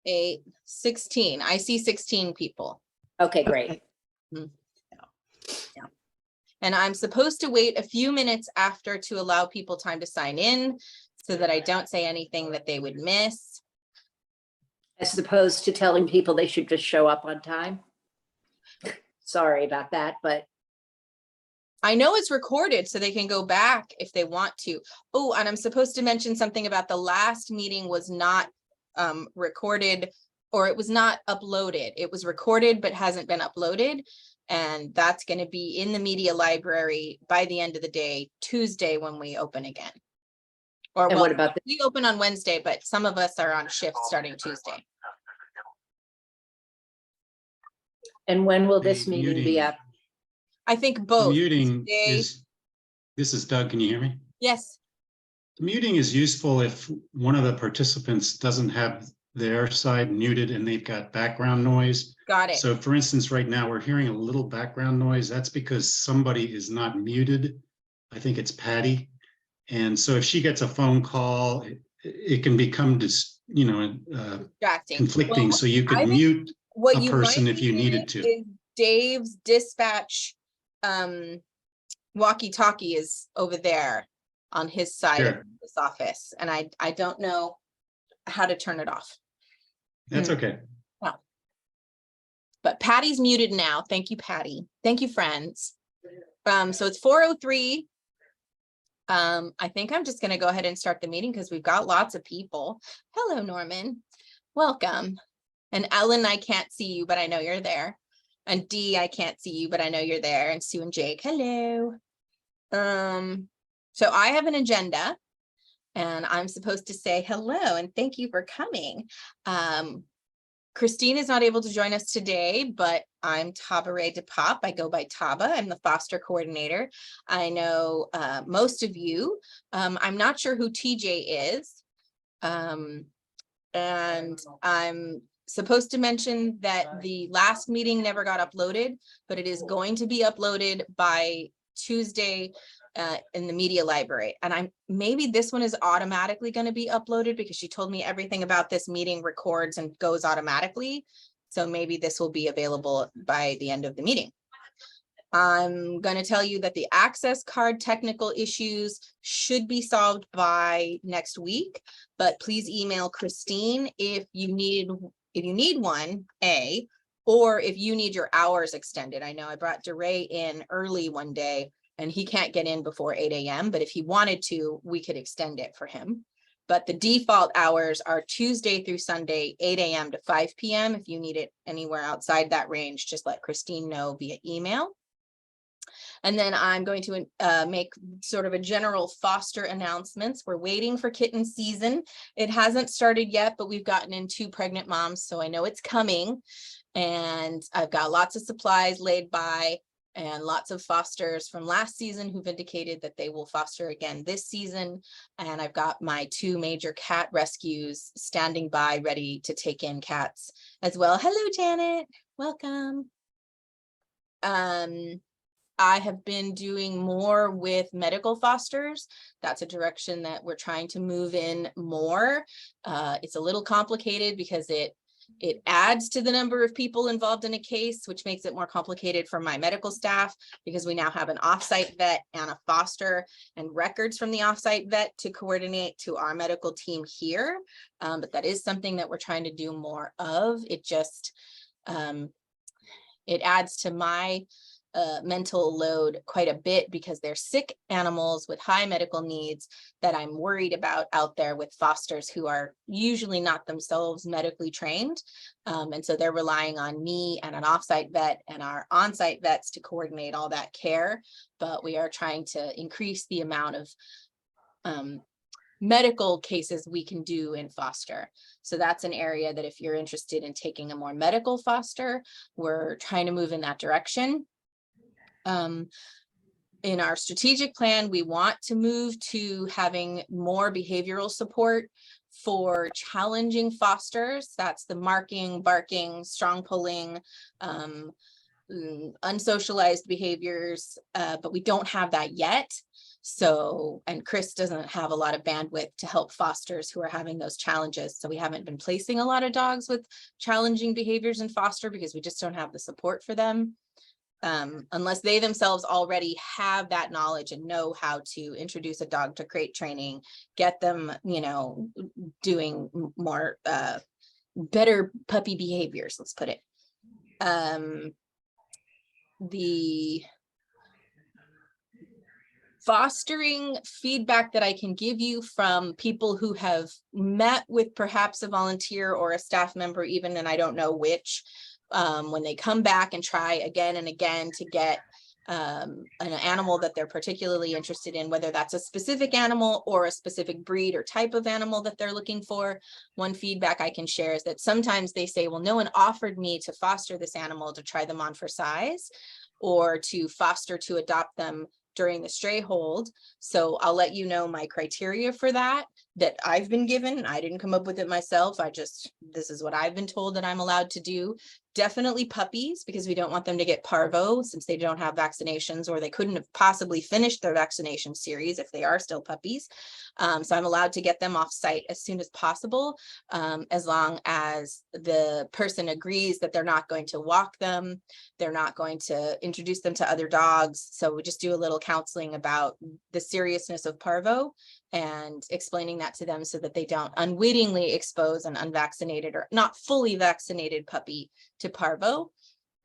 8, 16. I see 16 people. Okay, great. Okay. Yeah. And I'm supposed to wait a few minutes after to allow people time to sign in so that I don't say anything that they would miss. As opposed to telling people they should just show up on time. Sorry about that, but I know it's recorded so they can go back if they want to. Oh, and I'm supposed to mention something about the last meeting was not recorded, or it was not uploaded. It was recorded but hasn't been uploaded. And that's going to be in the media library by the end of the day, Tuesday, when we open again. Or and well, what about the, we open on Wednesday, but some of us are on shift starting Tuesday. and when will this The meeting be muting- up? I think The both. muting Tuesday- is, this is Doug, can you hear me? Yes. The muting is useful if one of the participants doesn't have their side muted and they've got background noise. Got it. So for instance, right now, we're hearing a little background noise. That's because somebody is not muted. I think it's Patty. And so if she gets a phone call, it can become Distracting. conflicting. Well, So you I could think mute what a you person might if be you hearing needed to. is Dave's dispatch walkie-talkie is over there on his side of Sure. this office, and I don't know how to turn it off. That's okay. But Patty's muted now. Thank you, Patty. Thank you, friends. So it's 4:03. I think I'm just gonna go ahead and start the meeting because we've got lots of people. Hello, Norman. Welcome. And Ellen, I can't see you, but I know you're there. And Dee, I can't see you, but I know you're there. And Sue and Jake, hello. So I have an agenda and I'm supposed to say hello and thank you for coming. Christine is not able to join us today, but I'm Tabaray DePop. I go by Taba. I'm the foster coordinator. I know most of you. I'm not sure who TJ is. And I'm supposed to mention that the last meeting never got uploaded, but it is going to be uploaded by Tuesday in the media library. And maybe this one is automatically going to be uploaded because she told me everything about this meeting records and goes automatically. So maybe this will be available by the end of the meeting. I'm going to tell you that the access card technical issues should be solved by next week, but please email Christine if you need one, or if you need your hours extended. I know I brought DeRay in early one day and he can't get in before 8 a.m. But if he wanted to, we could extend it for him. But the default hours are Tuesday through Sunday, 8 a.m. to 5 p.m. If you need it anywhere outside that range, just let Christine know via email. And then I'm going to make sort of a general foster announcements. We're waiting for kitten season. It hasn't started yet, but we've gotten in 2 pregnant moms, so I know it's coming. And I've got lots of supplies laid by and lots of fosters from last season who've indicated that they will foster again this season. And I've got my 2 major cat rescues standing by, ready to take in cats as well. Hello, Janet. Welcome. I have been doing more with medical fosters. That's a direction that we're trying to move in more. It's a little complicated because it adds to the number of people involved in a case, which makes it more complicated for my medical staff because we now have an offsite vet and a foster and records from the offsite vet to coordinate to our medical team here. But that is something that we're trying to do more of. It just, it adds to my mental load quite a bit because they're sick animals with high medical needs that I'm worried about out there with fosters who are usually not themselves medically trained. And so they're relying on me and an offsite vet and our onsite vets to coordinate all that care. But we are trying to increase the amount of medical cases we can do in foster. So that's an area that if you're interested in taking a more medical foster, we're trying to move in that direction. In our strategic plan, we want to move to having more behavioral support for challenging fosters. That's the marking, barking, strong pulling, unsocialized behaviors, but we don't have that yet. So, and Chris doesn't have a lot of bandwidth to help fosters who are having those challenges. So we haven't been placing a lot of dogs with challenging behaviors in foster because we just don't have the support for them. Unless they themselves already have that knowledge and know how to introduce a dog to crate training, get them, you know, doing more, better puppy behaviors, let's put it. The fostering feedback that I can give you from people who have met with perhaps a volunteer or a staff member even, and I don't know which, when they come back and try again and again to get an animal that they're particularly interested in, whether that's a specific animal or a specific breed or type of animal that they're looking for. One feedback I can share is that sometimes they say, well, no one offered me to foster this animal to try them on for size or to foster to adopt them during the stray hold. So I'll let you know my criteria for that I've been given. I didn't come up with it myself. This is what I've been told that I'm allowed to do. Definitely puppies, because we don't want them to get parvo since they don't have vaccinations, or they couldn't have possibly finished their vaccination series if they are still puppies. So I'm allowed to get them off site as soon as possible, as long as the person agrees that they're not going to walk them, they're not going to introduce them to other dogs. So we just do a little counseling about the seriousness of parvo and explaining that to them so that they don't unwittingly expose an unvaccinated or not fully vaccinated puppy to parvo,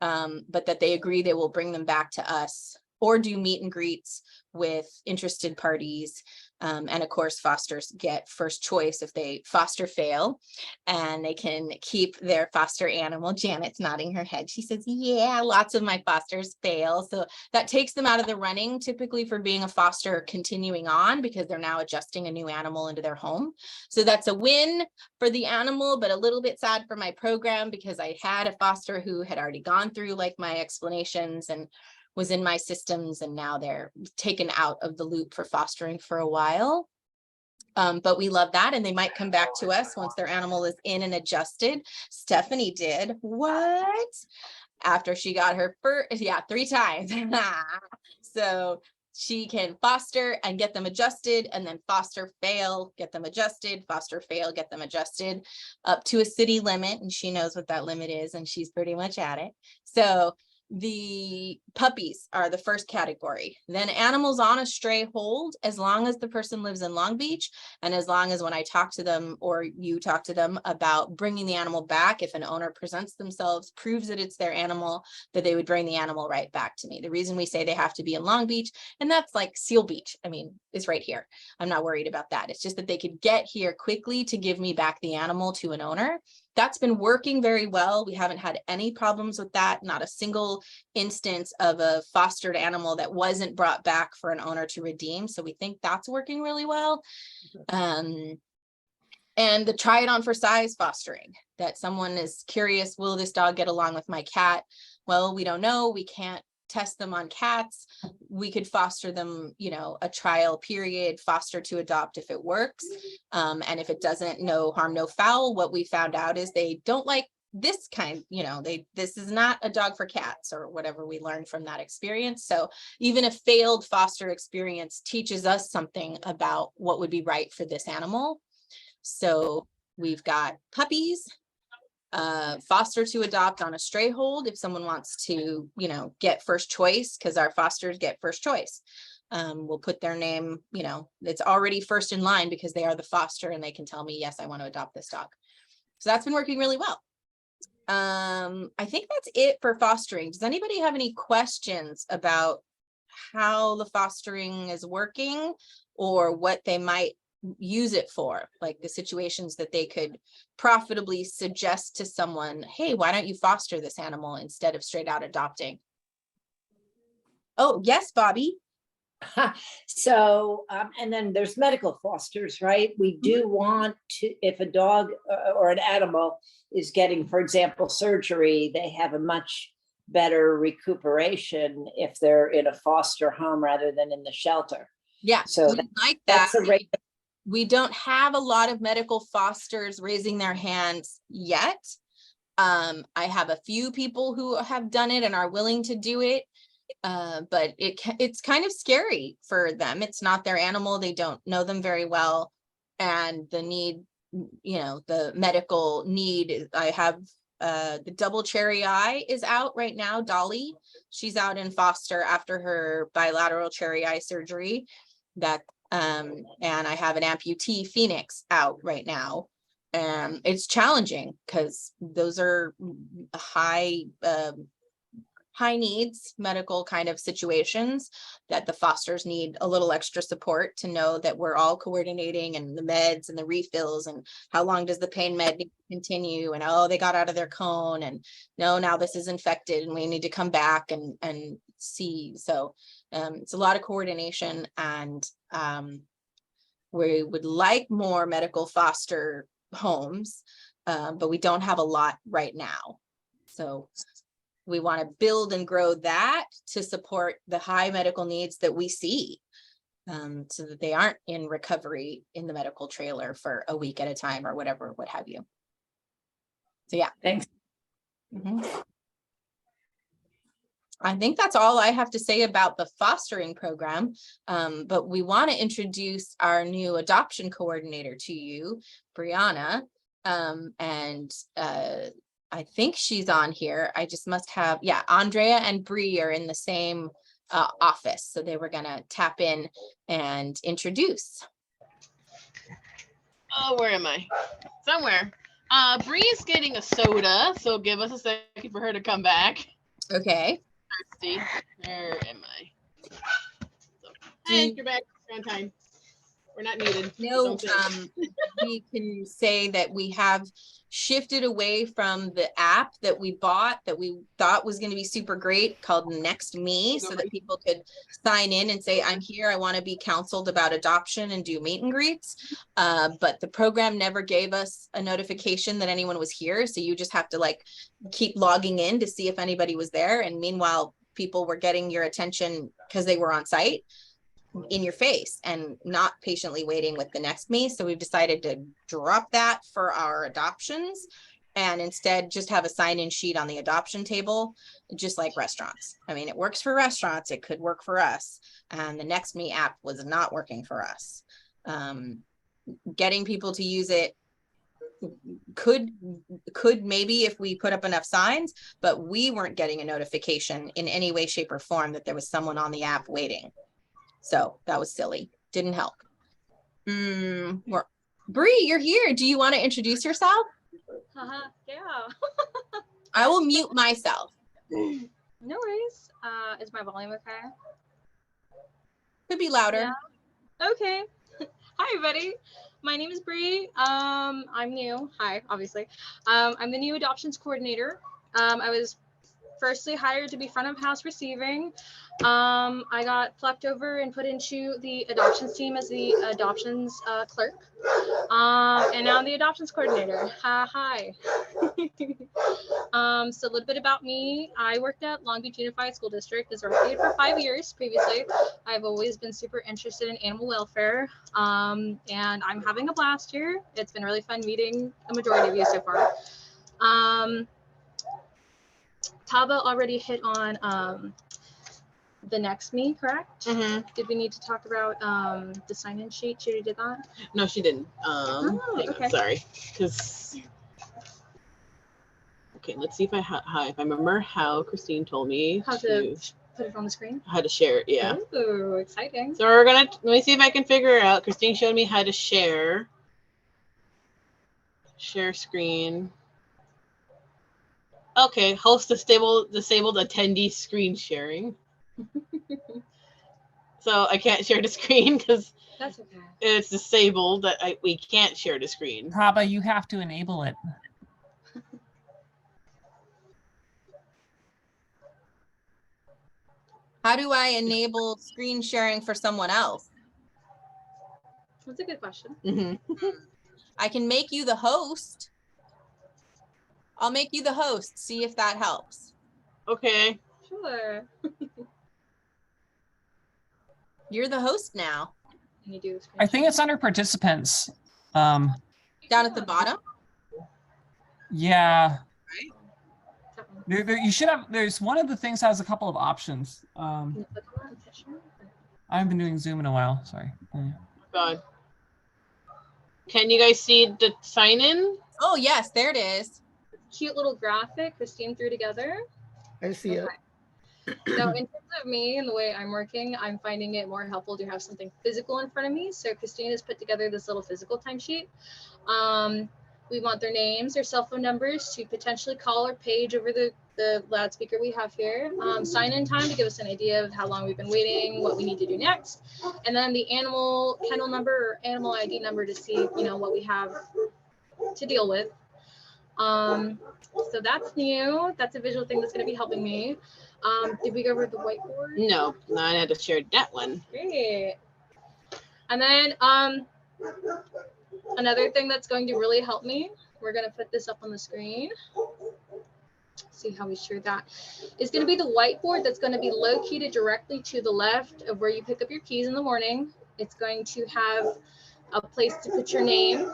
but that they agree they will bring them back to us or do meet and greets with interested parties. And of course, fosters get first choice if they foster fail, and they can keep their foster animal. Janet's nodding her head. She says, yeah, lots of my fosters fail. So that takes them out of the running typically for being a foster continuing on, because they're now adjusting a new animal into their home. So that's a win for the animal, but a little bit sad for my program, because I had a foster who had already gone through like my explanations and was in my systems, and now they're taken out of the loop for fostering for a while. But we love that, and they might come back to us once their animal is in and adjusted. Stephanie did what? After she got her first, 3 times. So she can foster and get them adjusted, and then foster fail, get them adjusted, foster fail, get them adjusted, up to a city limit. And she knows what that limit is, and she's pretty much at it. So the puppies are the first category. Then animals on a stray hold, as long as the person lives in Long Beach, and as long as when I talk to them or you talk to them about bringing the animal back, if an owner presents themselves, proves that it's their animal, that they would bring the animal right back to me. The reason we say they have to be in Long Beach, and that's like Seal Beach, I mean, it's right here. I'm not worried about that. It's just that they could get here quickly to give me back the animal to an owner. That's been working very well. We haven't had any problems with that. Not a single instance of a fostered animal that wasn't brought back for an owner to redeem. So we think that's working really well. And the try it on for size fostering, that someone is curious, will this dog get along with my cat? Well, we don't know. We can't test them on cats. We could foster them, you know, a trial period, foster to adopt if it works. And if it doesn't, no harm, no foul. What we found out is they don't like this kind, you know, this is not a dog for cats, or whatever we learned from that experience. So even a failed foster experience teaches us something about what would be right for this animal. So we've got puppies, foster to adopt on a stray hold if someone wants to, you know, get first choice, because our fosters get first choice. We'll put their name, you know, it's already first in line because they are the foster, and they can tell me, yes, I want to adopt this dog. So that's been working really well. I think that's it for fostering. Does anybody have any questions about how the fostering is working, or what they might use it for, like the situations that they could profitably suggest to someone, hey, why don't you foster this animal instead of straight out adopting? Oh, yes, Bobby. So, and then there's medical fosters, right? We do want to, if a dog or an animal is getting, for example, surgery, they have a much better recuperation if they're in a foster home rather than in the shelter. Yeah, So we like that. that's a rate. We don't have a lot of medical fosters raising their hands yet. I have a few people who have done it and are willing to do it. But it's kind of scary for them. It's not their animal. They don't know them very well. And the need, the medical need, I have the double cherry eye is out right now. Dolly, she's out in foster after her bilateral cherry eye surgery. And I have an amputee Phoenix out right now. It's challenging because those are high needs medical kind of situations that the fosters need a little extra support to know that we're all coordinating, and the meds and the refills, and how long does the pain med need to continue, and oh, they got out of their cone, and no, now this is infected and we need to come back and see. So it's a lot of coordination, and we would like more medical foster homes, but we don't have a lot right now. So we want to build and grow that to support the high medical needs that we see, so that they aren't in recovery in the medical trailer for a week at a time or whatever, what have you. So yeah. Thanks. I think that's all I have to say about the fostering program. But we want to introduce our new adoption coordinator to you, Brianna. I think she's on here. I just must have, yeah, Andrea and Bree are in the same office. So they were gonna tap in and introduce. Oh, where am I? Somewhere. Bree's getting a soda, so give us a second for her to come back. Okay. Thirsty. Where am I? Hey, you're back. You're on time. We're not needed. No, we can say that we have shifted away from the app that we bought that we thought was going to be super great, called Next Me, so that people could sign in and say, I'm here, I want to be counseled about adoption and do meet and greets. But the program never gave us a notification that anyone was here. So you just have to like keep logging in to see if anybody was there. And meanwhile, people were getting your attention because they were on site in your face and not patiently waiting with the Next Me. So we've decided to drop that for our adoptions and instead just have a sign-in sheet on the adoption table, just like restaurants. I mean, it works for restaurants, it could work for us. And the Next Me app was not working for us. Getting people to use it could maybe if we put up enough signs, but we weren't getting a notification in any way, shape, or form that there was someone on the app waiting. So that was silly. Didn't help. Bree, you're here. Do you want to introduce yourself? Yeah. I will mute myself. No worries. Is my volume okay? Could be louder. Yeah. Okay. Hi, everybody. My name is Bree. I'm new. Hi, obviously. I'm the new adoptions coordinator. I was firstly hired to be front of house receiving. I got flipped over and put into the adoptions team as the adoptions clerk. And now I'm the adoptions coordinator. Hi. So a little bit about me. I worked at Long Beach Unified School District as a recruiter for 5 years previously. I've always been super interested in animal welfare. And I'm having a blast here. It's been really fun meeting the majority of you so far. Tava already hit on the Next Me, correct? Mm-hmm. Did we need to talk about the sign-in sheet? She already did that? No, she didn't. Okay. Sorry. Okay, let's see if I remember how Christine told me How to put it on the screen? how to share it. Yeah. Ooh, exciting. So let me see if I can figure it out. Christine showed me how to share screen. Okay, host disabled attendee screen sharing. So I can't share the screen because That's okay. it's disabled. That we can't share the screen. Taba, you have to enable it. How do I enable screen sharing for someone else? That's a good question. Mm-hmm. I can make you the host. I'll make you the host. See if that helps. Okay. Sure. You're the host now. Can you do screen I think it's under participants. Down at the bottom. Yeah, sharing? You should have, there's one of the things that has a couple of options. Can you click on that picture? I haven't been doing Zoom in a while, sorry. Yeah. God. Can you guys see the sign in? Oh, yes, there it is. Cute little graphic Christine threw together. I see it. So in terms of me and the way I'm working, I'm finding it more helpful to have something physical in front of me. So Christine has put together this little physical timesheet. We want their names, their cell phone numbers to potentially call or page over the loudspeaker we have here. Sign in time to give us an idea of how long we've been waiting, what we need to do next. And then the animal kennel number or animal ID number to see, what we have to deal with. So that's new. That's a visual thing that's going to be helping me. Did we go over the whiteboard? No, I had to share that one. Great. And then another thing that's going to really help me, we're going to put this up on the screen. See how we share that, is going to be the whiteboard that's going to be located directly to the left of where you pick up your keys in the morning. It's going to have a place to put your name,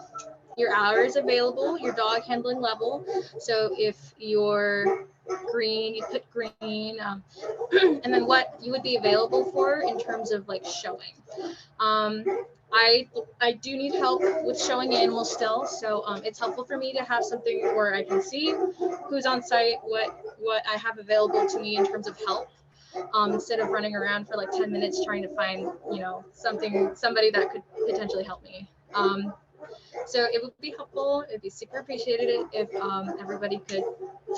your hours available, your dog handling level. So if you're green, you put green, and then what you would be available for in terms of like showing. I do need help with showing animals still, so it's helpful for me to have something where I can see who's on site, what I have available to me in terms of help, instead of running around for like 10 minutes trying to find somebody that could potentially help me. So it would be helpful. It'd be super appreciated if everybody could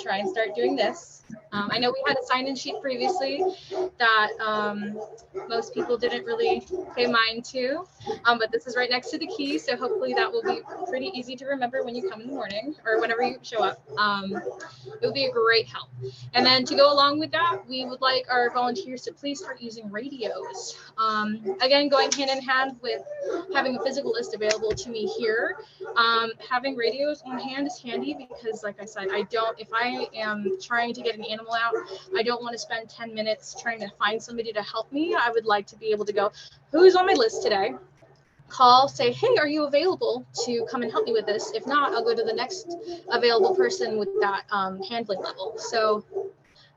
try and start doing this. I know we had a sign-in sheet previously that most people didn't really pay mind to, but this is right next to the key, so hopefully that will be pretty easy to remember when you come in the morning or whenever you show up. It would be a great help. And then to go along with that, we would like our volunteers to please start using radios. Again, going hand in hand with having a physical list available to me here. Having radios on hand is handy because, like I said, if I am trying to get an animal out, I don't want to spend 10 minutes trying to find somebody to help me. I would like to be able to go, who's on my list today? Call, say, hey, are you available to come and help me with this? If not, I'll go to the next available person with that handling level. So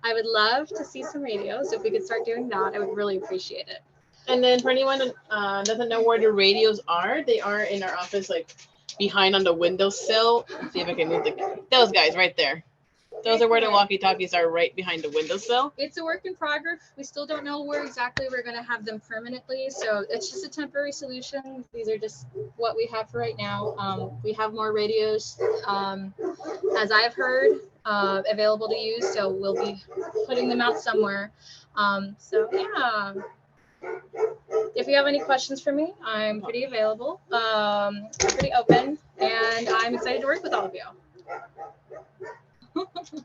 I would love to see some radios. If we could start doing that, I would really appreciate it. And then for anyone that doesn't know where the radios are, they are in our office, like behind on the windowsill. Let's see if I can move those guys right there. Those are where the walkie-talkies are, right behind the windowsill. It's a work in progress. We still don't know where exactly we're going to have them permanently. So it's just a temporary solution. These are just what we have for right now. We have more radios, as I've heard, available to use. So we'll be putting them out somewhere. So yeah. If you have any questions for me, I'm pretty available, pretty open, and I'm excited to work with all of you.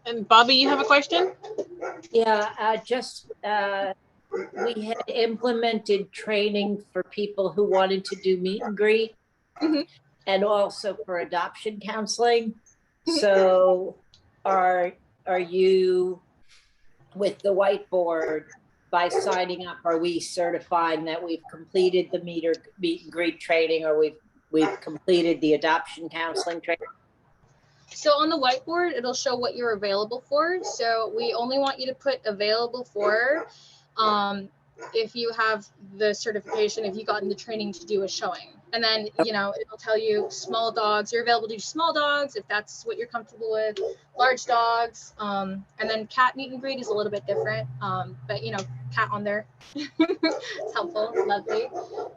And Bobby, you have a question? Yeah, we had implemented training for people who wanted to do meet and greet, Mhm. and also for adoption counseling. So are you, with the whiteboard, by signing up, are we certifying that we've completed the meet and greet training, or we've completed the adoption counseling training? So on the whiteboard, it'll show what you're available for. So we only want you to put available for if you have the certification, if you gotten the training to do a showing. And then, it'll tell you small dogs, you're available to do small dogs if that's what you're comfortable with, large dogs. And then cat meet and greet is a little bit different. But, cat on there. It's helpful, lovely.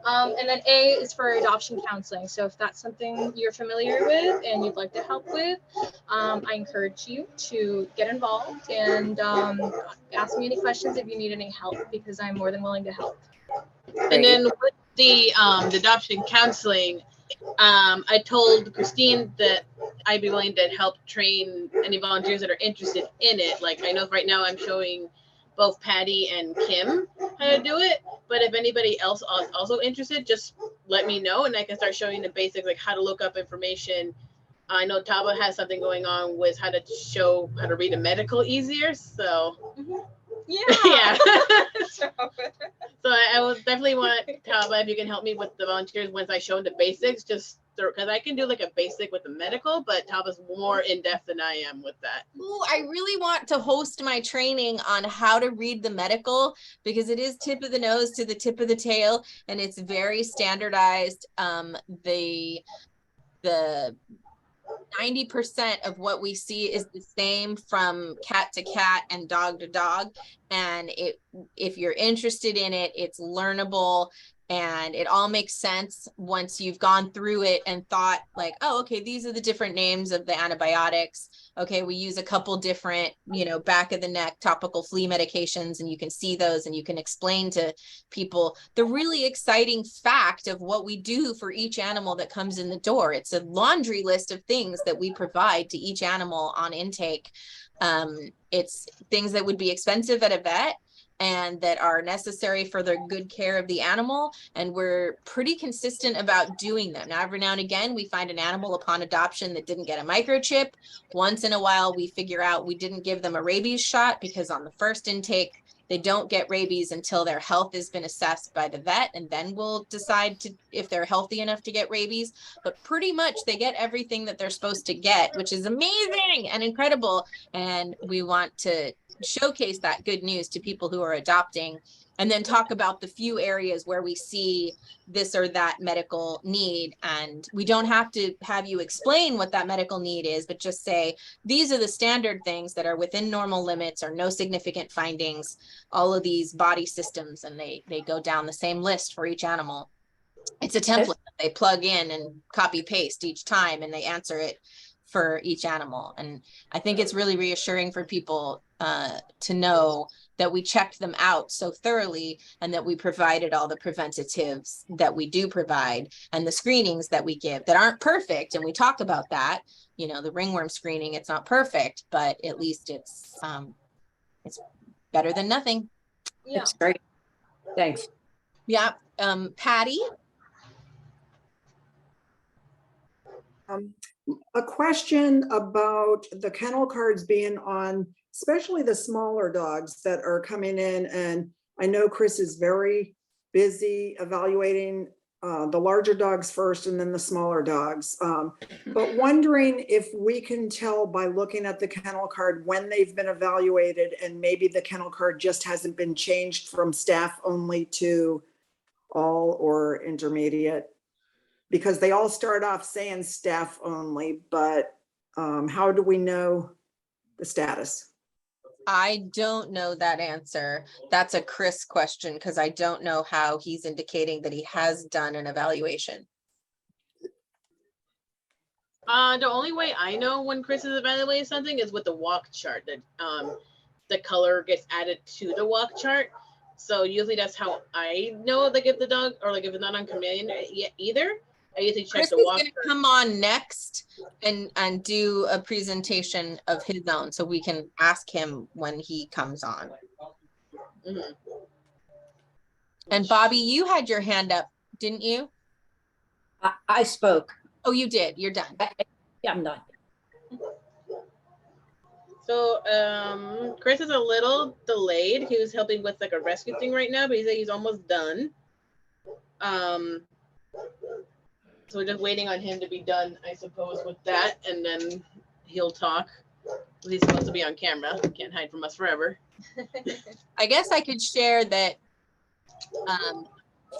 And then A is for adoption counseling. So if that's something you're familiar with and you'd like to help with, I encourage you to get involved and ask me any questions if you need any help, because I'm more than willing to help. And then with the adoption counseling, I told Christine that I'd be willing to help train any volunteers that are interested in it. Like, I know right now I'm showing both Patty and Kim how to do it, but if anybody else is also interested, just let me know and I can start showing the basics, like how to look up information. I know Taba has something going on with how to show how to read a medical easier, so yeah. So I will definitely want Taba, if you can help me with the volunteers once I show them the basics, just because I can do like a basic with the medical, but Taba's more in depth than I am with that. Ooh, I really want to host my training on how to read the medical, because it is tip of the nose to the tip of the tail, and it's very standardized. The 90% of what we see is the same from cat to cat and dog to dog. And if you're interested in it, it's learnable, and it all makes sense once you've gone through it and thought like, oh, okay, these are the different names of the antibiotics. Okay, we use a couple different, back of the neck topical flea medications, and you can see those and you can explain to people the really exciting fact of what we do for each animal that comes in the door. It's a laundry list of things that we provide to each animal on intake. It's things that would be expensive at a vet and that are necessary for the good care of the animal. And we're pretty consistent about doing them. Now, every now and again, we find an animal upon adoption that didn't get a microchip. Once in a while, we figure out we didn't give them a rabies shot, because on the first intake, they don't get rabies until their health has been assessed by the vet, and then we'll decide if they're healthy enough to get rabies. But pretty much they get everything that they're supposed to get, which is amazing and incredible. And we want to showcase that good news to people who are adopting, and then talk about the few areas where we see this or that medical need. And we don't have to have you explain what that medical need is, but just say, these are the standard things that are within normal limits or no significant findings, all of these body systems, and they go down the same list for each animal. It's a template that they plug in and copy paste each time, and they answer it for each animal. And I think it's really reassuring for people to know that we checked them out so thoroughly, and that we provided all the preventatives that we do provide, and the screenings that we give that aren't perfect. And we talk about that, the ringworm screening, it's not perfect, but at least it's better than nothing. Yeah. It's great. Thanks. Yeah. Patty? A question about the kennel cards being on, especially the smaller dogs that are coming in. And I know Chris is very busy evaluating the larger dogs first and then the smaller dogs. But wondering if we can tell by looking at the kennel card when they've been evaluated, and maybe the kennel card just hasn't been changed from staff only to all or intermediate. Because they all start off saying staff only, but how do we know the status? I don't know that answer. That's a Chris question, because I don't know how he's indicating that he has done an evaluation. The only way I know when Chris is evaluating something is with the walk chart, that the color gets added to the walk chart. So usually that's how I know, like if the dog, or like if it's not on chameleon yet either. I usually check Chris the is walk going to chart. come on next and do a presentation of his own, so we can ask him when he comes on. Mhm. And Bobby, you had your hand up, didn't you? I spoke. Oh, you did. You're done. Yeah, I'm done. So Chris is a little delayed. He was helping with like a rescue thing right now, but he said he's almost done. So we're just waiting on him to be done, I suppose, with that, and then he'll talk. He's supposed to be on camera. Can't hide from us forever. I guess I could share that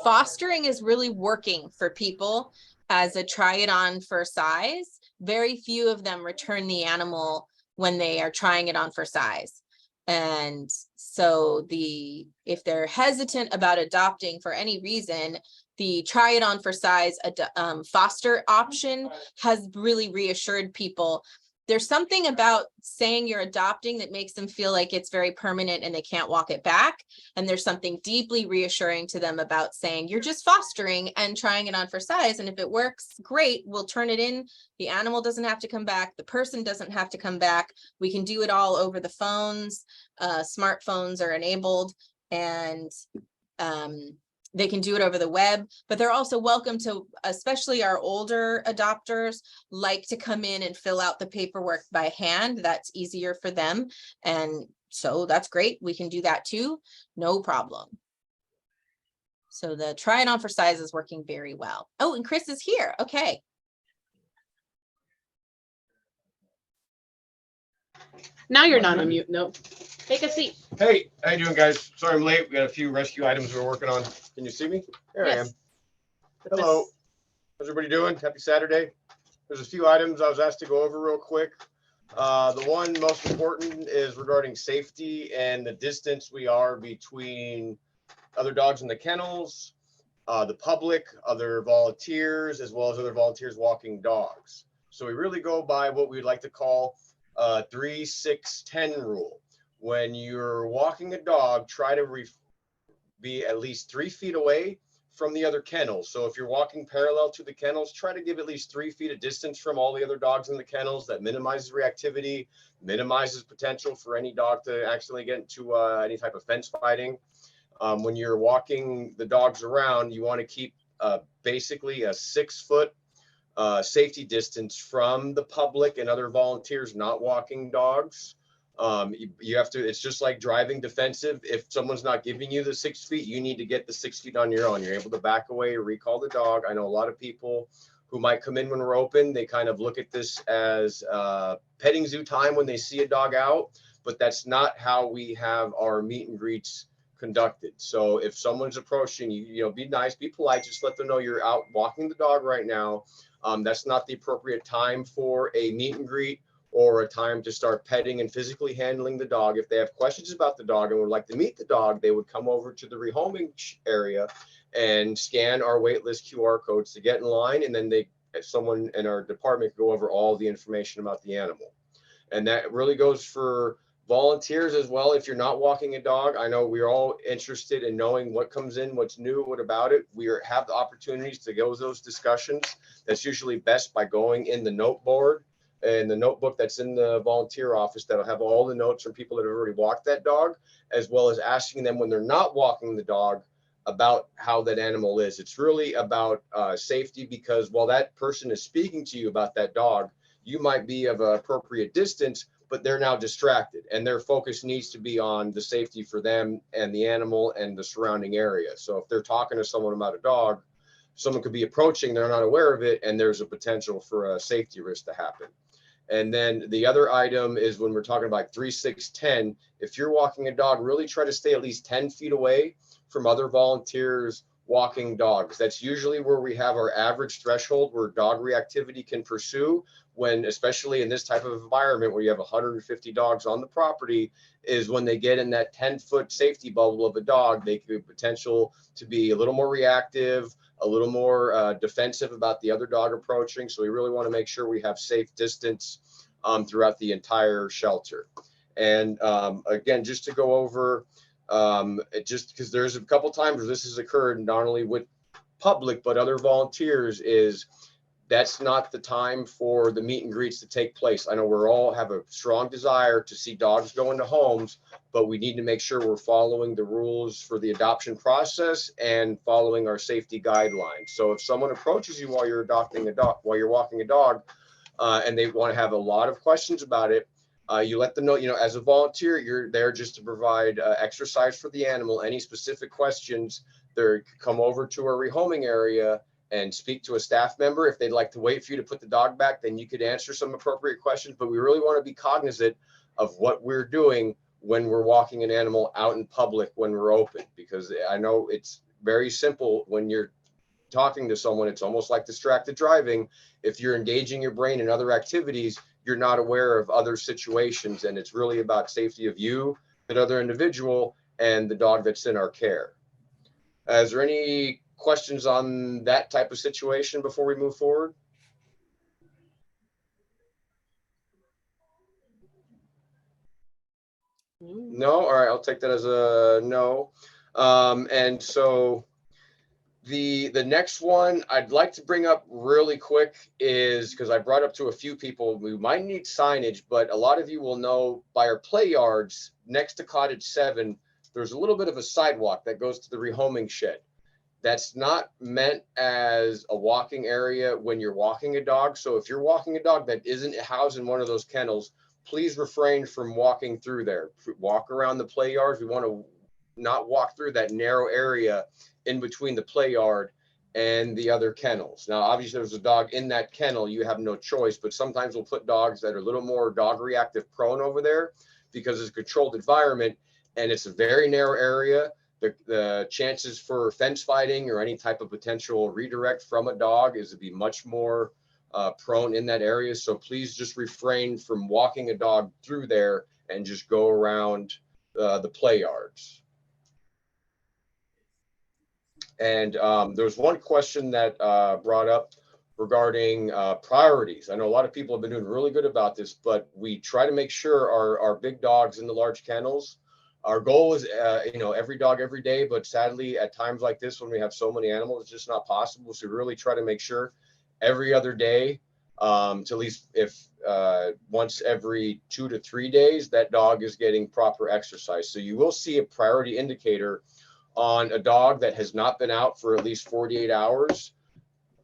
fostering is really working for people as a try it on for size. Very few of them return the animal when they are trying it on for size. And so if they're hesitant about adopting for any reason, the try it on for size foster option has really reassured people. There's something about saying you're adopting that makes them feel like it's very permanent and they can't walk it back. And there's something deeply reassuring to them about saying you're just fostering and trying it on for size. And if it works, great, we'll turn it in. The animal doesn't have to come back. The person doesn't have to come back. We can do it all over the phones. Smartphones are enabled, and they can do it over the web, but they're also welcome to, especially our older adopters, like to come in and fill out the paperwork by hand. That's easier for them. And so that's great. We can do that too. No problem. So the try it on for size is working very well. Oh, and Chris is here. Okay. Now you're not on mute. No. Take a seat. Hey, how you doing, guys? Sorry I'm late. We got a few rescue items we're working on. Can you see me? There I am. Yes. Hello. How's everybody doing? Happy Saturday. There's a few items I was asked to go over real quick. The one most important is regarding safety and the distance we are between other dogs in the kennels, the public, other volunteers, as well as other volunteers walking dogs. So we really go by what we'd like to call 3-6-10 rule. When you're walking a dog, try to be at least 3 feet away from the other kennels. So if you're walking parallel to the kennels, try to give at least 3 feet of distance from all the other dogs in the kennels. That minimizes reactivity, minimizes potential for any dog to accidentally get into any type of fence fighting. When you're walking the dogs around, you want to keep basically a 6-foot safety distance from the public and other volunteers not walking dogs. You have to, it's just like driving defensive. If someone's not giving you the 6 feet, you need to get the 6 feet on your own. You're able to back away or recall the dog. I know a lot of people who might come in when we're open, they kind of look at this as petting zoo time when they see a dog out, but that's not how we have our meet and greets conducted. So if someone's approaching you, you know, be nice, be polite, just let them know you're out walking the dog right now. That's not the appropriate time for a meet and greet or a time to start petting and physically handling the dog. If they have questions about the dog and would like to meet the dog, they would come over to the rehoming area and scan our waitlist QR codes to get in line. And then someone in our department could go over all the information about the animal. And that really goes for volunteers as well. If you're not walking a dog, I know we're all interested in knowing what comes in, what's new, what about it. We have the opportunities to go those discussions. That's usually best by going in the note board and the notebook that's in the volunteer office that'll have all the notes from people that have already walked that dog, as well as asking them when they're not walking the dog about how that animal is. It's really about safety, because while that person is speaking to you about that dog, you might be of an appropriate distance, but they're now distracted and their focus needs to be on the safety for them and the animal and the surrounding area. So if they're talking to someone about a dog, someone could be approaching, they're not aware of it, and there's a potential for a safety risk to happen. And then the other item is when we're talking about 3-6-10, if you're walking a dog, really try to stay at least 10 feet away from other volunteers walking dogs. That's usually where we have our average threshold where dog reactivity can pursue, when, especially in this type of environment where you have 150 dogs on the property, is when they get in that 10-foot safety bubble of a dog, they could potential to be a little more reactive, a little more defensive about the other dog approaching. So we really want to make sure we have safe distance throughout the entire shelter. And again, just to go over, just because there's a couple times where this has occurred, not only with public, but other volunteers, is that's not the time for the meet and greets to take place. I know we're all have a strong desire to see dogs go into homes, but we need to make sure we're following the rules for the adoption process and following our safety guidelines. So if someone approaches you while you're adopting a dog, while you're walking a dog, and they want to have a lot of questions about it, you let them know, you know, as a volunteer, you're there just to provide exercise for the animal. Any specific questions, they come over to our rehoming area and speak to a staff member. If they'd like to wait for you to put the dog back, then you could answer some appropriate questions. But we really want to be cognizant of what we're doing when we're walking an animal out in public when we're open, because I know it's very simple when you're talking to someone. It's almost like distracted driving. If you're engaging your brain in other activities, you're not aware of other situations. And it's really about safety of you, that other individual, and the dog that's in our care. Is there any questions on that type of situation before we move forward? No? All right, I'll take that as a no. And so the next one I'd like to bring up really quick is, because I brought up to a few people, we might need signage, but a lot of you will know by our play yards next to Cottage 7, there's a little bit of a sidewalk that goes to the rehoming shed. That's not meant as a walking area when you're walking a dog. So if you're walking a dog that isn't housed in one of those kennels, please refrain from walking through there. Walk around the play yards. We want to not walk through that narrow area in between the play yard and the other kennels. Now, obviously, there's a dog in that kennel, you have no choice, but sometimes we'll put dogs that are a little more dog reactive prone over there because it's a controlled environment and it's a very narrow area. The chances for fence fighting or any type of potential redirect from a dog is to be much more prone in that area. So please just refrain from walking a dog through there and just go around the play yards. And there was one question that brought up regarding priorities. I know a lot of people have been doing really good about this, but we try to make sure our big dogs in the large kennels, our goal is, every dog every day, but sadly at times like this, when we have so many animals, it's just not possible. So we really try to make sure every other day, to at least if once every 2 to 3 days, that dog is getting proper exercise. So you will see a priority indicator on a dog that has not been out for at least 48 hours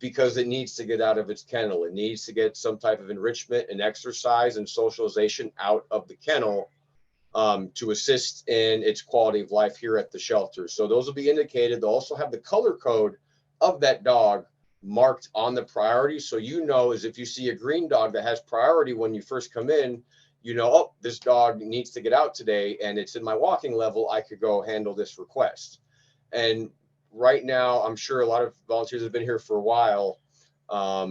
because it needs to get out of its kennel. It needs to get some type of enrichment and exercise and socialization out of the kennel to assist in its quality of life here at the shelter. So those will be indicated. They'll also have the color code of that dog marked on the priority. So as if you see a green dog that has priority when you first come in, oh, this dog needs to get out today and it's in my walking level, I could go handle this request. And right now, I'm sure a lot of volunteers have been here for a while.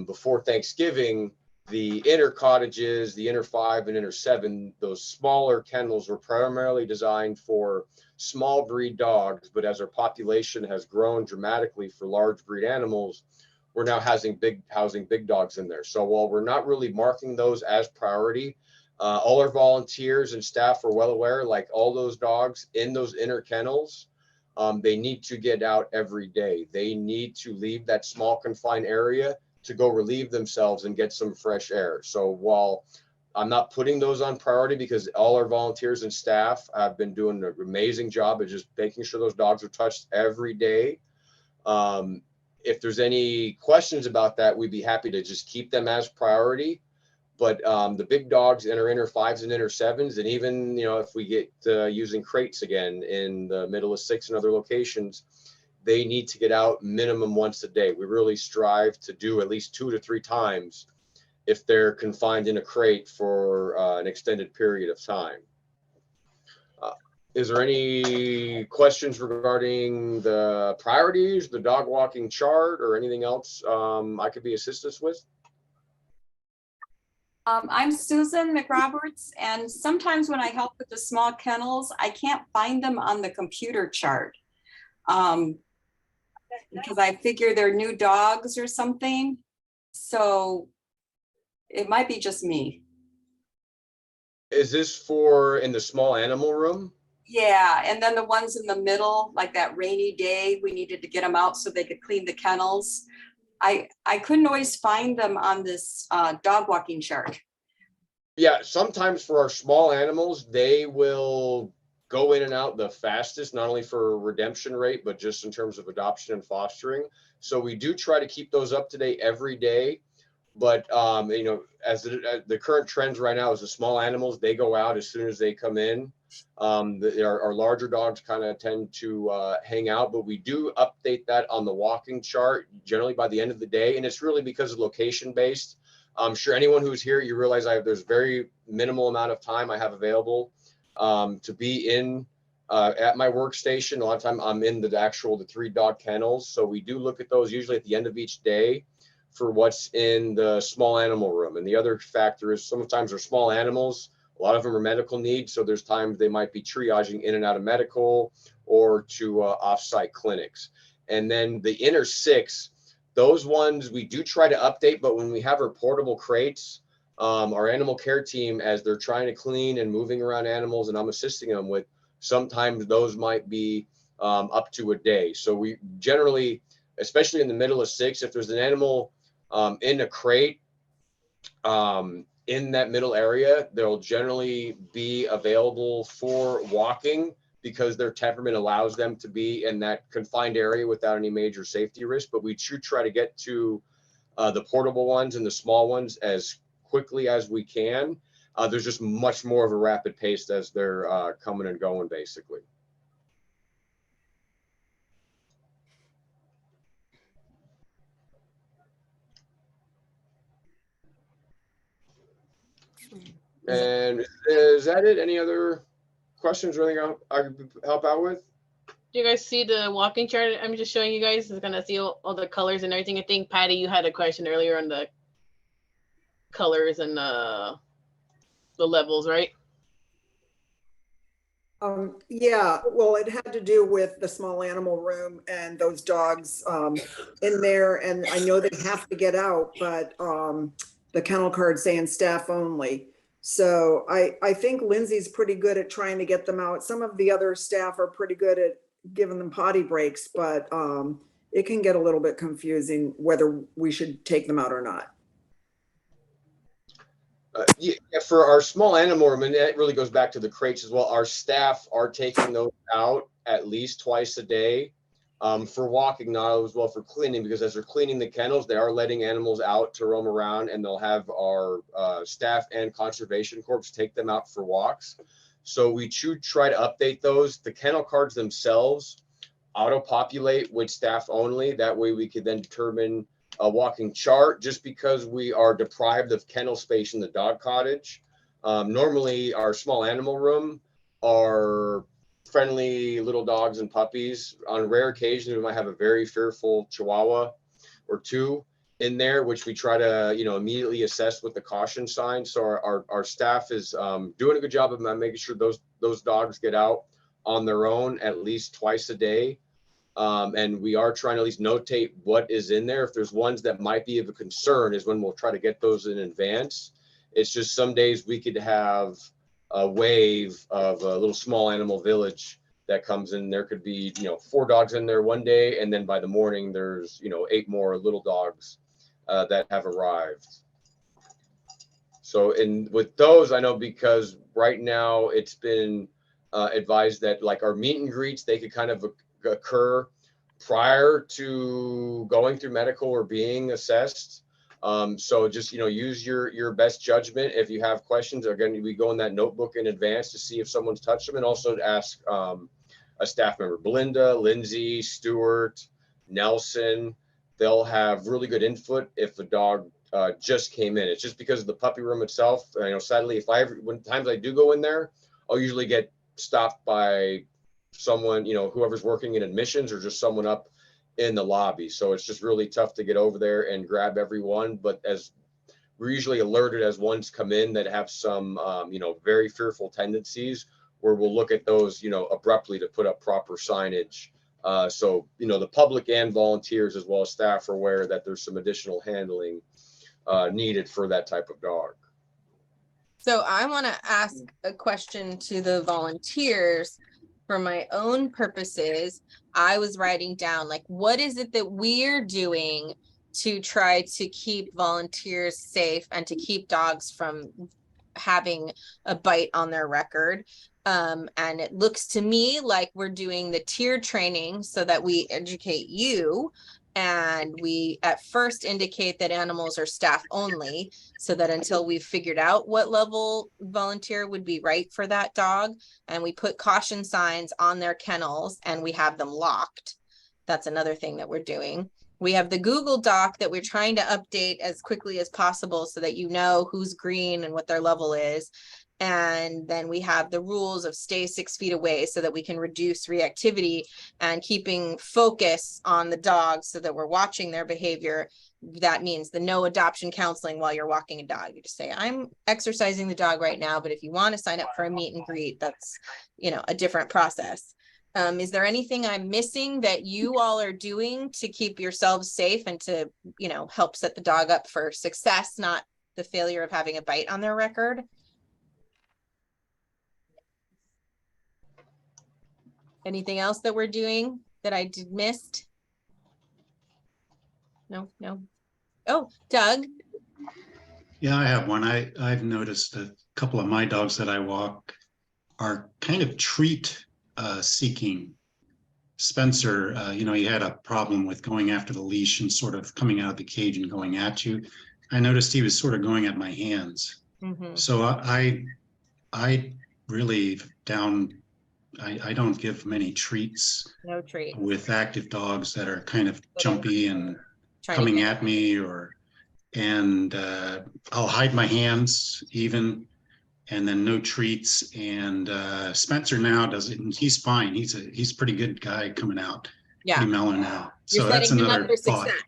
Before Thanksgiving, the inner cottages, the inner 5 and inner 7, those smaller kennels were primarily designed for small breed dogs. But as our population has grown dramatically for large breed animals, we're now housing big dogs in there. So while we're not really marking those as priority, all our volunteers and staff are well aware, like all those dogs in those inner kennels, they need to get out every day. They need to leave that small confined area to go relieve themselves and get some fresh air. So while I'm not putting those on priority because all our volunteers and staff have been doing an amazing job of just making sure those dogs are touched every day. If there's any questions about that, we'd be happy to just keep them as priority. But the big dogs in our inner 5s and inner 7s, and even, if we get using crates again in the middle of 6 and other locations, they need to get out minimum once a day. We really strive to do at least 2 to 3 times if they're confined in a crate for an extended period of time. Is there any questions regarding the priorities, the dog walking chart, or anything else I could be assistance with? I'm Susan McRoberts, and sometimes when I help with the small kennels, I can't find them on the computer chart because I figure they're new dogs or something. So it might be just me. Is this for in the small animal room? Yeah, and then the ones in the middle, like that rainy day, we needed to get them out so they could clean the kennels. I couldn't always find them on this dog walking chart. Yeah, sometimes for our small animals, they will go in and out the fastest, not only for redemption rate, but just in terms of adoption and fostering. So we do try to keep those up to date every day. But, as the current trends right now is the small animals, they go out as soon as they come in. Our larger dogs kind of tend to hang out, but we do update that on the walking chart generally by the end of the day. And it's really because of location based. I'm sure anyone who's here, you realize there's very minimal amount of time I have available to be in at my workstation. A lot of time I'm in the 3 dog kennels. So we do look at those usually at the end of each day for what's in the small animal room. And the other factor is sometimes they're small animals. A lot of them are medical needs. So there's times they might be triaging in and out of medical or to off-site clinics. And then the inner 6, those ones we do try to update, but when we have our portable crates, our animal care team, as they're trying to clean and moving around animals and I'm assisting them with, sometimes those might be up to a day. So we generally, especially in the middle of 6, if there's an animal in a crate, in that middle area, they'll generally be available for walking because their temperament allows them to be in that confined area without any major safety risk. But we should try to get to the portable ones and the small ones as quickly as we can. There's just much more of a rapid pace as they're coming and going, basically. And is that it? Any other questions or anything I could help out with? Do you guys see the walking chart? I'm just showing you guys. It's gonna see all the colors and everything. I think Patty, you had a question earlier on the colors and the levels, right? Yeah, well, it had to do with the small animal room and those dogs in there. And I know they have to get out, but the kennel card saying staff only. So I think Lindsay's pretty good at trying to get them out. Some of the other staff are pretty good at giving them potty breaks, but it can get a little bit confusing whether we should take them out or not. Yeah, for our small animal room, and that really goes back to the crates as well. Our staff are taking those out at least twice a day for walking, not as well for cleaning, because as they're cleaning the kennels, they are letting animals out to roam around, and they'll have our staff and conservation corps take them out for walks. So we should try to update those. The kennel cards themselves auto-populate with staff only. That way we could then determine a walking chart, just because we are deprived of kennel space in the dog cottage. Normally our small animal room are friendly little dogs and puppies. On rare occasions, we might have a very fearful Chihuahua or two in there, which we try to, immediately assess with the caution sign. So our staff is doing a good job of making sure those dogs get out on their own at least twice a day. And we are trying to at least notate what is in there. If there's ones that might be of a concern is when we'll try to get those in advance. It's just some days we could have a wave of a little small animal village that comes in. There could be, 4 dogs in there one day, and then by the morning there's, 8 more little dogs that have arrived. So with those, I know because right now it's been advised that like our meet and greets, they could kind of occur prior to going through medical or being assessed. So just, use your best judgment. If you have questions, again, we go in that notebook in advance to see if someone's touched them, and also to ask a staff member, Belinda, Lindsay, Stuart, Nelson. They'll have really good input if a dog just came in. It's just because of the puppy room itself. Sadly, when times I do go in there, I'll usually get stopped by someone, whoever's working in admissions, or just someone up in the lobby. So it's just really tough to get over there and grab everyone. But as we're usually alerted as ones come in that have some, very fearful tendencies, where we'll look at those, abruptly to put up proper signage. So, the public and volunteers as well as staff are aware that there's some additional handling needed for that type of dog. So I want to ask a question to the volunteers. For my own purposes, I was writing down, like, what is it that we're doing to try to keep volunteers safe and to keep dogs from having a bite on their record? And it looks to me like we're doing the tier training so that we educate you. And we at first indicate that animals are staff only, so that until we've figured out what level volunteer would be right for that dog, and we put caution signs on their kennels and we have them locked. That's another thing that we're doing. We have the Google Doc that we're trying to update as quickly as possible so that you know who's green and what their level is. And then we have the rules of stay 6 feet away so that we can reduce reactivity and keeping focus on the dog so that we're watching their behavior. That means the no adoption counseling while you're walking a dog. You just say, I'm exercising the dog right now, but if you want to sign up for a meet and greet, that's, a different process. Is there anything I'm missing that you all are doing to keep yourselves safe and to, help set the dog up for success, not the failure of having a bite on their record? Anything else that we're doing that I missed? No. Oh, Doug. Yeah, I have one. I've noticed a couple of my dogs that I walk are kind of treat seeking. Spencer, he had a problem with going after the leash and sort of coming out of the cage and going at you. I noticed he was sort of going at my hands. Mm-hmm. So I really I don't give many treats. No treat. With active dogs that are kind of jumpy and coming at me, and I'll hide my hands even. and then no treats. And Spencer now does it, and he's fine. He's a pretty good guy coming out. Yeah. Pretty mellow now. You're So that's setting him up another for thought. success.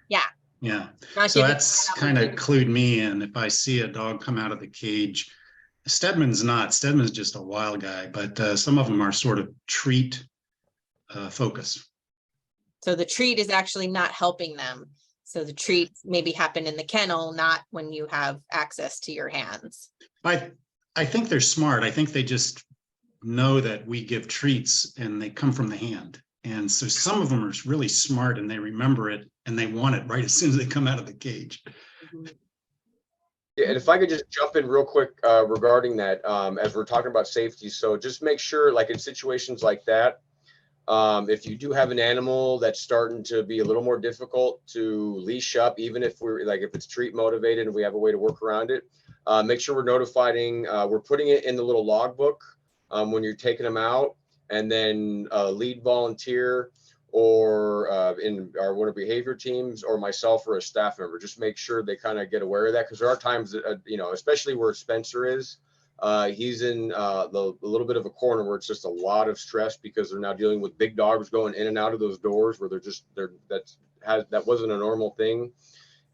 Yeah. Yeah. Not So giving that's him kind of opportunity. clued me in. If I see a dog come out of the cage, Stedman's not. Stedman's just a wild guy, but some of them are sort of treat focus. So the treat is actually not helping them. So the treats maybe happen in the kennel, not when you have access to your hands. I think they're smart. I think they just know that we give treats and they come from the hand. And so some of them are really smart and they remember it and they want it right as soon as they come out of the cage. Yeah, and if I could just jump in real quick regarding that, as we're talking about safety. So just make sure, like in situations like that, if you do have an animal that's starting to be a little more difficult to leash up, even if we're like, if it's treat motivated and we have a way to work around it, make sure we're notifying, we're putting it in the little logbook when you're taking them out, and then a lead volunteer or in our one of behavior teams or myself or a staff member, just make sure they kind of get aware of that. Because there are times that, you know, especially where Spencer is, he's in a little bit of a corner where it's just a lot of stress because they're now dealing with big dogs going in and out of those doors where that wasn't a normal thing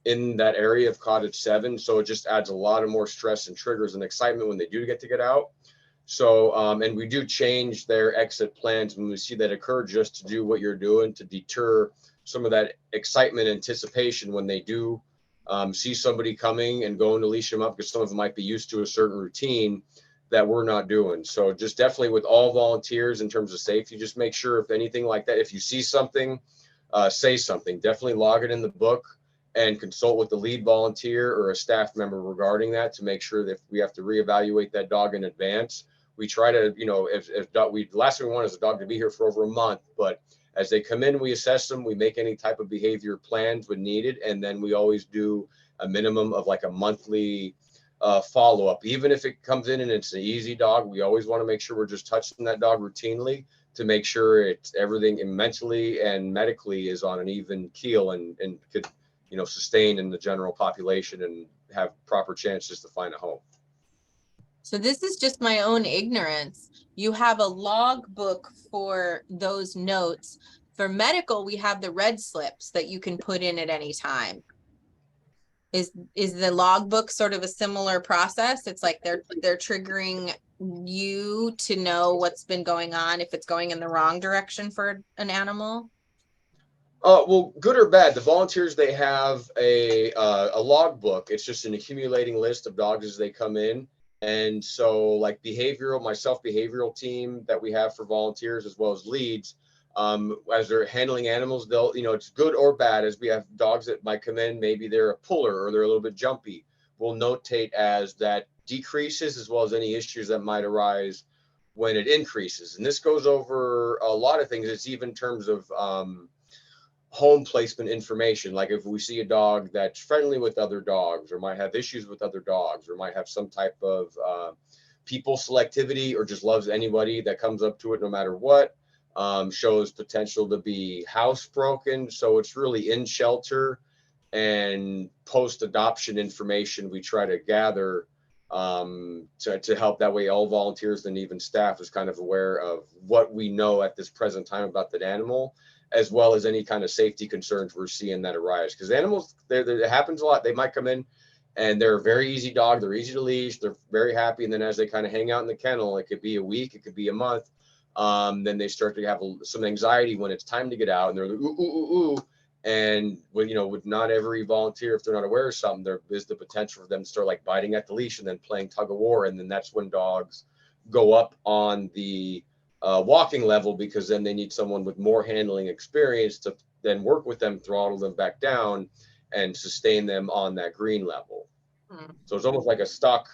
in that area of Cottage 7. So it just adds a lot of more stress and triggers and excitement when they do get out. So, and we do change their exit plans when we see that occur, just to do what you're doing to deter some of that excitement, anticipation when they do see somebody coming and going to leash them up, because some of them might be used to a certain routine that we're not doing. So just definitely with all volunteers in terms of safety, just make sure if anything like that, if you see something, say something, definitely log it in the book and consult with the lead volunteer or a staff member regarding that to make sure that if we have to reevaluate that dog in advance. We try to, you know, the last thing we want is a dog to be here for over a month, but as they come in, we assess them, we make any type of behavior plans when needed, and then we always do a minimum of like a monthly follow-up. Even if it comes in and it's an easy dog, we always want to make sure we're just touching that dog routinely to make sure it's everything mentally and medically is on an even keel and could, you know, sustain in the general population and have proper chances to find a home. So this is just my own ignorance. You have a log book for those notes. For medical, we have the red slips that you can put in at any time. Is the log book sort of a similar process? It's like they're triggering you to know what's been going on if it's going in the wrong direction for an animal? Well, good or bad, the volunteers, they have a log book. It's just an accumulating list of dogs as they come in. And so like behavioral team that we have for volunteers as well as leads, as they're handling animals, they'll, you know, it's good or bad, as we have dogs that might come in, maybe they're a puller or they're a little bit jumpy. We'll notate as that decreases as well as any issues that might arise when it increases. And this goes over a lot of things. It's even in terms of home placement information. Like if we see a dog that's friendly with other dogs or might have issues with other dogs or might have some type of people selectivity or just loves anybody that comes up to it no matter what, shows potential to be housebroken. So it's really in shelter and post-adoption information we try to gather to help. That way all volunteers and even staff is kind of aware of what we know at this present time about that animal, as well as any kind of safety concerns we're seeing that arise. Because animals, it happens a lot. They might come in and they're a very easy dog. They're easy to leash. They're very happy. And then as they kind of hang out in the kennel, it could be a week, it could be a month. Then they start to have some anxiety when it's time to get out, and they're like, ooh, ooh, ooh, ooh. And with, you know, with not every volunteer, if they're not aware of something, there is the potential for them to start like biting at the leash and then playing tug of war. And then that's when dogs go up on the walking level, because then they need someone with more handling experience to then work with them, throttle them back down and sustain them on that green level. So it's almost like a stock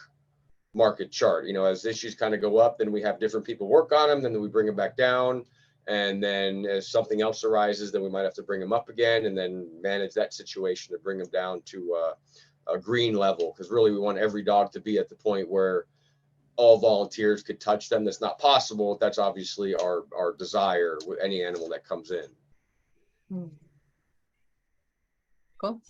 market chart. You know, as issues kind of go up, then we have different people work on them, then we bring them back down. And then as something else arises, then we might have to bring them up again and then manage that situation to bring them down to a green level. Because really we want every dog to be at the point where all volunteers could touch them. That's not possible. That's obviously our desire with any animal that comes in. Cool.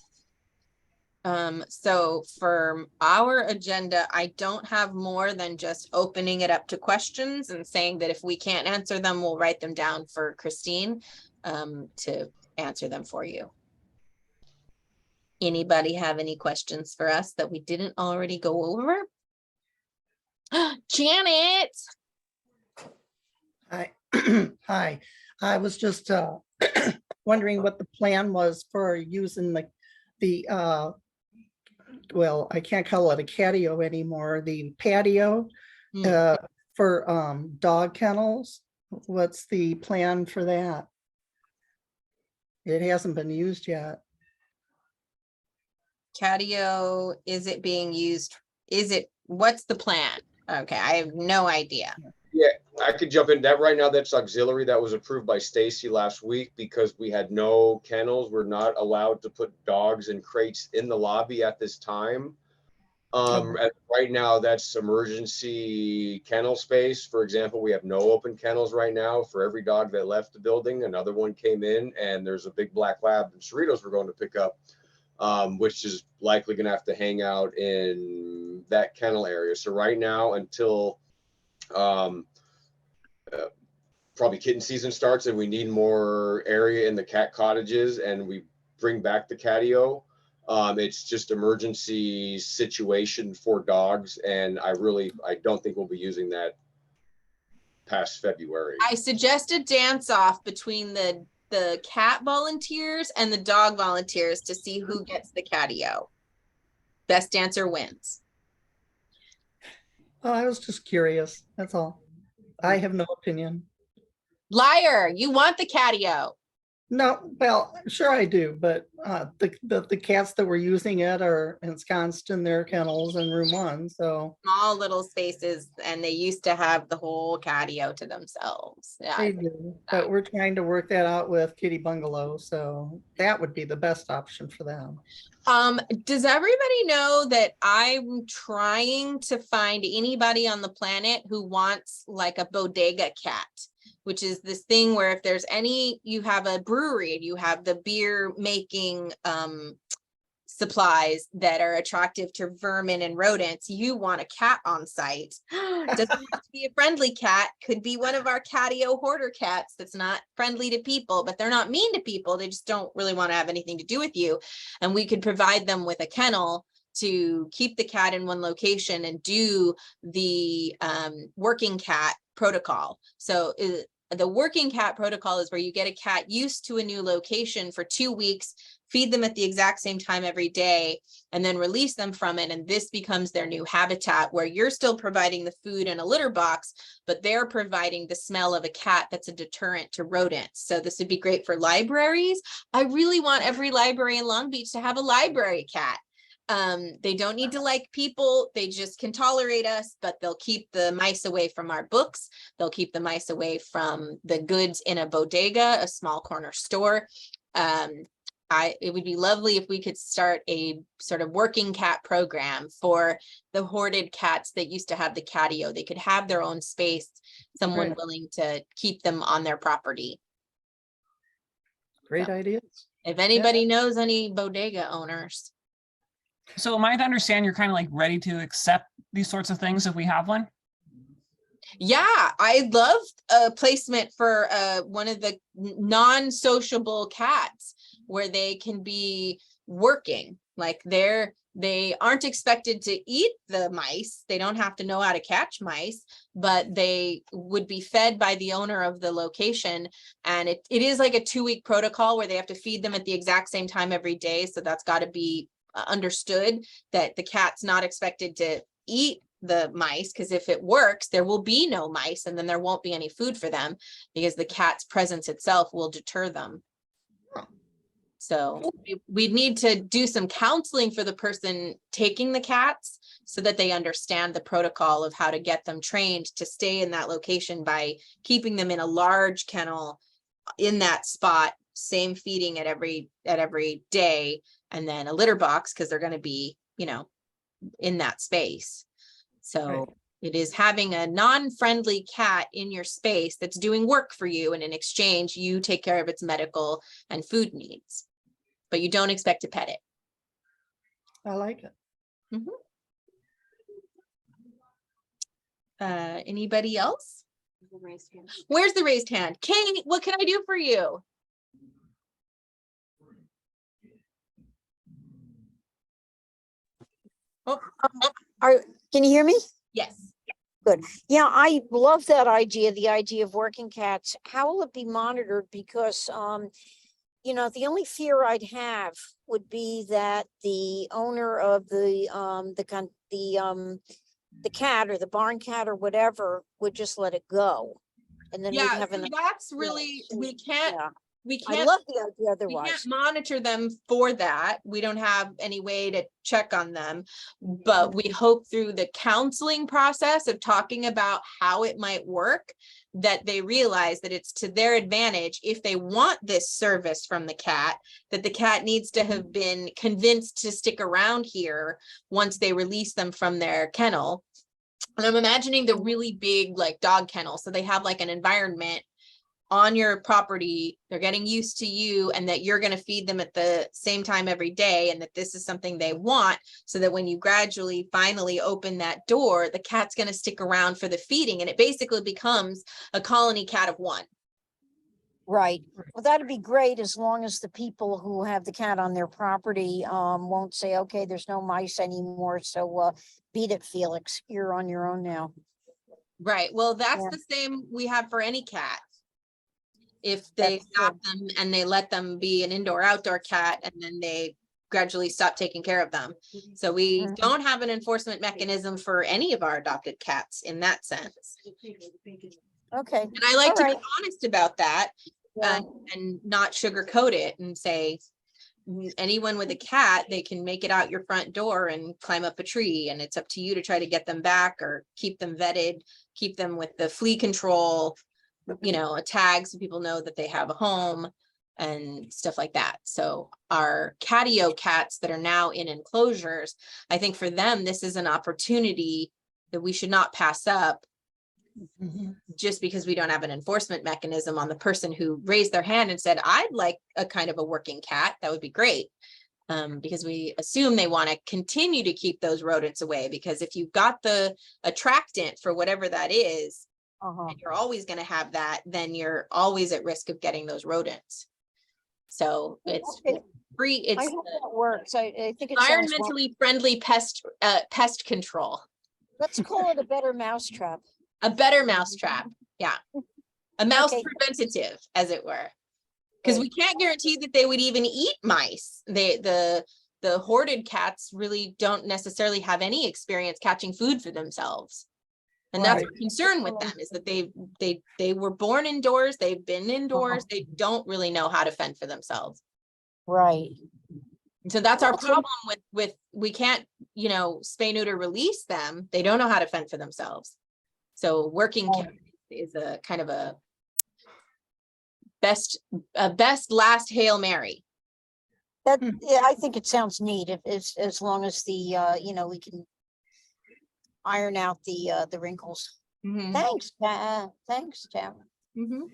So for our agenda, I don't have more than just opening it up to questions and saying that if we can't answer them, we'll write them down for Christine to answer them for you. Anybody have any questions for us that we didn't already go over? Janet. Hi. Hi. I was just wondering what the plan was for using the well, I can't call it a catio anymore, the patio for dog kennels. What's the plan for that? It hasn't been used yet. Catio, is it being used? What's the plan? Okay, I have no idea. Yeah, I could jump in that right now. That's auxiliary. That was approved by Stacy last week because we had no kennels. We're not allowed to put dogs in crates in the lobby at this time. Right now, that's emergency kennel space. For example, we have no open kennels right now. For every dog that left the building, another one came in, and there's a big black lab and Cerritos we're going to pick up, which is likely going to have to hang out in that kennel area. So right now, until probably kitten season starts and we need more area in the cat cottages and we bring back the catio, it's just emergency situation for dogs, and I don't think we'll be using that past February. I suggest a dance off between the cat volunteers and the dog volunteers to see who gets the catio. Best dancer wins. Oh, I was just curious. That's all. I have no opinion. Liar, you want the catio. No, well, sure I do, but the cats that were using it are ensconced in their kennels in room 1, so. Small little spaces, and they used to have the whole catio to themselves. Yeah. They do, but we're trying to work that out with Kitty Bungalow, so that would be the best option for them. Does everybody know that I'm trying to find anybody on the planet who wants like a bodega cat, which is this thing where if there's you have a brewery and you have the beer making supplies that are attractive to vermin and rodents, you want a cat on site. Doesn't have to be a friendly cat, could be one of our catio hoarder cats that's not friendly to people, but they're not mean to people, they just don't really want to have anything to do with you. And we could provide them with a kennel to keep the cat in one location and do the working cat protocol. So the working cat protocol is where you get a cat used to a new location for 2 weeks, feed them at the exact same time every day, and then release them from it. And this becomes their new habitat where you're still providing the food in a litter box, but they're providing the smell of a cat that's a deterrent to rodents. So this would be great for libraries. I really want every library in Long Beach to have a library cat. They don't need to like people, they just can tolerate us, but they'll keep the mice away from our books. They'll keep the mice away from the goods in a bodega, a small corner store. It would be lovely if we could start a sort of working cat program for the hoarded cats that used to have the catio. They could have their own space, someone willing to keep them on their property. Great ideas. If anybody knows any bodega owners. So am I to understand you're kind of like ready to accept these sorts of things if we have one? Yeah, I love a placement for one of the non-sociable cats where they can be working. Like they aren't expected to eat the mice. They don't have to know how to catch mice, but they would be fed by the owner of the location. And it is like a 2-week protocol where they have to feed them at the exact same time every day. So that's got to be understood, that the cat's not expected to eat the mice, because if it works, there will be no mice and then there won't be any food for them because the cat's presence itself will deter them. So we'd need to do some counseling for the person taking the cats so that they understand the protocol of how to get them trained to stay in that location by keeping them in a large kennel in that spot, same feeding at every day, and then a litter box because they're going to be, in that space. So it is having a non-friendly cat in your space that's doing work for you, and in exchange, you take care of its medical and food needs, but you don't expect to pet it. I like it. Anybody else? Where's the raised hand? Kate, what can I do for you? Can you hear me? Yes. Yeah, I love that idea, the idea of working cats. How will it be monitored? Because, the only fear I'd have would be that the owner of the cat or the barn cat or whatever would just let it go. And then we'd Yeah, have so an, that's really, we can't, yeah, we I can't, love the idea we otherwise. can't monitor them for that. We don't have any way to check on them. But we hope through the counseling process of talking about how it might work, that they realize that it's to their advantage if they want this service from the cat, that the cat needs to have been convinced to stick around here once they release them from their kennel. And I'm imagining the really big like dog kennel. So they have like an environment on your property, they're getting used to you, and that you're going to feed them at the same time every day, and that this is something they want, so that when you gradually finally open that door, the cat's going to stick around for the feeding, and it basically becomes a colony cat of one. Right. Well, that'd be great as long as the people who have the cat on their property won't say, okay, there's no mice anymore. So beat it, Felix. You're on your own now. Right. Well, that's Yeah. the same we have for any cat. If they That's stop them and they let them be an indoor outdoor cat, and then they gradually stop taking care of them. So we Mhm. don't have an enforcement mechanism for any of our adopted cats in that sense. Okay. And I like All to right. be honest about that, Yeah. and not sugarcoat it and say, anyone with a cat, they can make it out your front door and climb up a tree, and it's up to you to try to get them back or keep them vetted, keep them with the flea control, a tag so people know that they have a home and stuff like that. So our catio cats that are now in enclosures, I think for them, this is an opportunity that we should not pass up, Mhm. just because we don't have an enforcement mechanism on the person who raised their hand and said, I'd like a kind of a working cat. That would be great. Because we assume they want to continue to keep those rodents away, because if you've got the attractant for whatever that is, Uh-huh. and you're always going to have that, then you're always at risk of getting those rodents. So it's Okay. free, I it's hope that works. I think it sounds well. environmentally friendly pest control, Let's call it a better mousetrap. a better mousetrap. Yeah. A mouse Okay. preventative, as it were. Because we Great. can't guarantee that they would even eat mice. The hoarded cats really don't necessarily have any experience catching food for themselves. And that's Right. our concern with them, is that they were born indoors, they've been indoors, they don't really know how to fend for themselves. Right. And so that's our Okay. problem with we can't, spay, neuter, release them. They don't know how to fend for themselves. So working Right. cat is a kind of a best last Hail Mary. That, yeah, I think it sounds neat if as long as the we can iron out the wrinkles. Mhm, Thanks, thanks, Tam. mhm.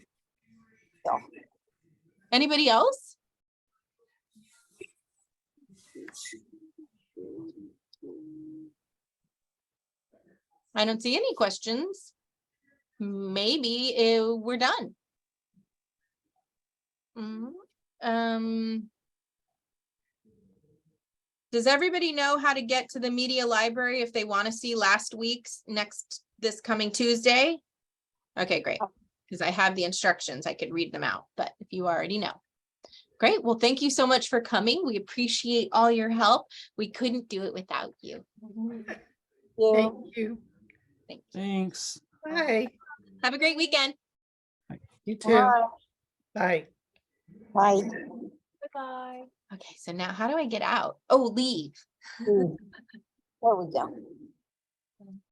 Yeah. Anybody else? I don't see any questions. Maybe we're done. Does everybody know how to get to the media library if they want to see last week's this coming Tuesday? Okay, great. Because I have the instructions, I could read them out, but if you already know. Great. Well, thank you so much for coming. We appreciate all your help. We couldn't do it without you. Yeah. Thank you. Thank you. Thanks. Bye. Have a great weekend. You too. Bye. Bye. Bye-bye. Okay, so now how do I get out? Oh, leave. There we go.